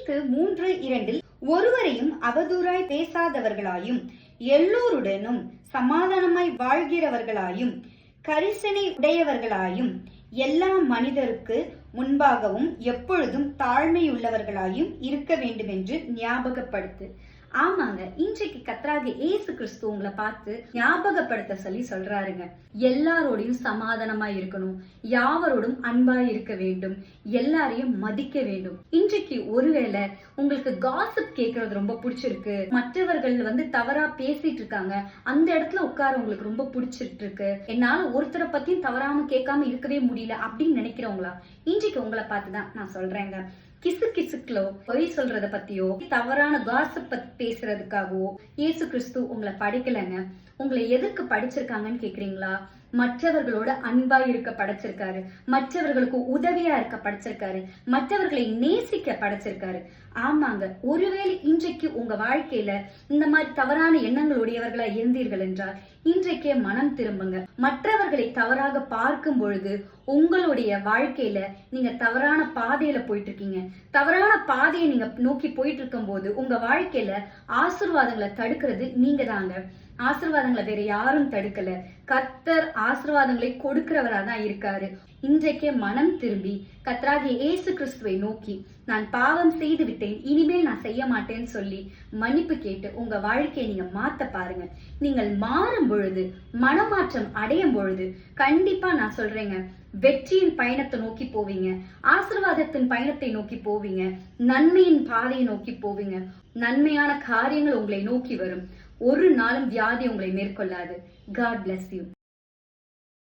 தீத்து 3:2 ஒருவரையும் அவதூறாய் பேசாதவர்களாயும் எல்லோருடனும் சமாதானமாய் வாழ்கிறவர்களாயும் கரிசனை உடையவர்களாயும் எல்லா மனிதருக்கு முன்பாகவும் எப்பொழுதும் தாழ்மையுள்ளவர்களாயும் இருக்க வேண்டும் என்று ஞாபகப்படுத்து. ஆமாங்க, இன்றைக்கு கர்த்தராகிய இயேசு கிறிஸ்து உங்களை பார்த்து ஞாபகப்படுத்த சொல்லி சொல்றாருங்க. எல்லாரோடையும் சமாதானமா இருக்கணும், யாவரோடும் அன்பா இருக்க வேண்டும், எல்லாரையும் மதிக்க வேண்டும். இன்றைக்கு ஒருவேளை உங்களுக்கு காசிப் கேட்கறது ரொம்ப பிடிச்சிருக்கு, மற்றவர்கள் தவறா பேசிட்டு இருக்காங்க, அந்த இடத்துல உட்கார உங்களுக்கு ரொம்ப பிடிச்சிட்டு இருக்கு, என்னால ஒருத்தரை பத்தியும் தவறாம கேட்காம இருக்கவே முடியல அப்படின்னு நினைக்கிறவங்களா, இன்றைக்கு உங்களை பார்த்துதான் நான் சொல்றேங்க. கிசுக்கிசுக்களோ பொய் சொல்றத பத்தியோ தவறான காசிப் பத்தி பேசுறதுக்காகவோ இயேசு கிறிஸ்து உங்களை படிக்கலங்க. உங்களை எதற்கு படிச்சிருக்காங்கன்னு கேக்குறீங்களா? மற்றவர்களோட அன்பா இருக்க படைச்சிருக்காரு, மற்றவர்களுக்கு உதவியா இருக்க படைச்சிருக்காரு, மற்றவர்களை நேசிக்க படைச்சிருக்காரு. ஆமாங்க, ஒருவேளை இன்றைக்கு உங்க வாழ்க்கையில இந்த மாதிரி தவறான எண்ணங்களுடையவர்களா இருந்தீர்கள் என்றால் இன்றைக்கே மனம் திரும்புங்க. மற்றவர்களை தவறாக பார்க்கும் பொழுது உங்களுடைய வாழ்க்கையில நீங்க தவறான பாதையில போயிட்டு இருக்கீங்க. தவறான பாதையை நீங்க நோக்கி போயிட்டு இருக்கும் போது உங்க வாழ்க்கையில ஆசீர்வாதங்களை தடுக்கிறது நீங்க தாங்க. ஆசீர்வாதங்களை வேற யாரும் தடுக்கல. கர்த்தர் ஆசீர்வாதங்களை கொடுக்கிறவரா தான் இருக்காரு. இன்றைக்கே மனம் திரும்பி கர்த்தராகிய இயேசு கிறிஸ்துவை நோக்கி நான் பாவம் செய்து விட்டேன், இனிமேல் நான் செய்ய மாட்டேன்னு சொல்லி மன்னிப்பு கேட்டு உங்க வாழ்க்கையை நீங்க மாத்த பாருங்க. நீங்கள் மாறும் பொழுது, மனமாற்றம் அடையும் பொழுது கண்டிப்பா நான் சொல்றேங்க, வெற்றியின் பயணத்தை நோக்கி போவீங்க, ஆசீர்வாதத்தின் பயணத்தை நோக்கி போவீங்க, நன்மையின் பாதையை நோக்கி போவீங்க. நன்மையான காரியங்கள் உங்களை நோக்கி வரும். ஒரு நாளும் வியாதி உங்களை மேற்கொள்ளாது. God bless you.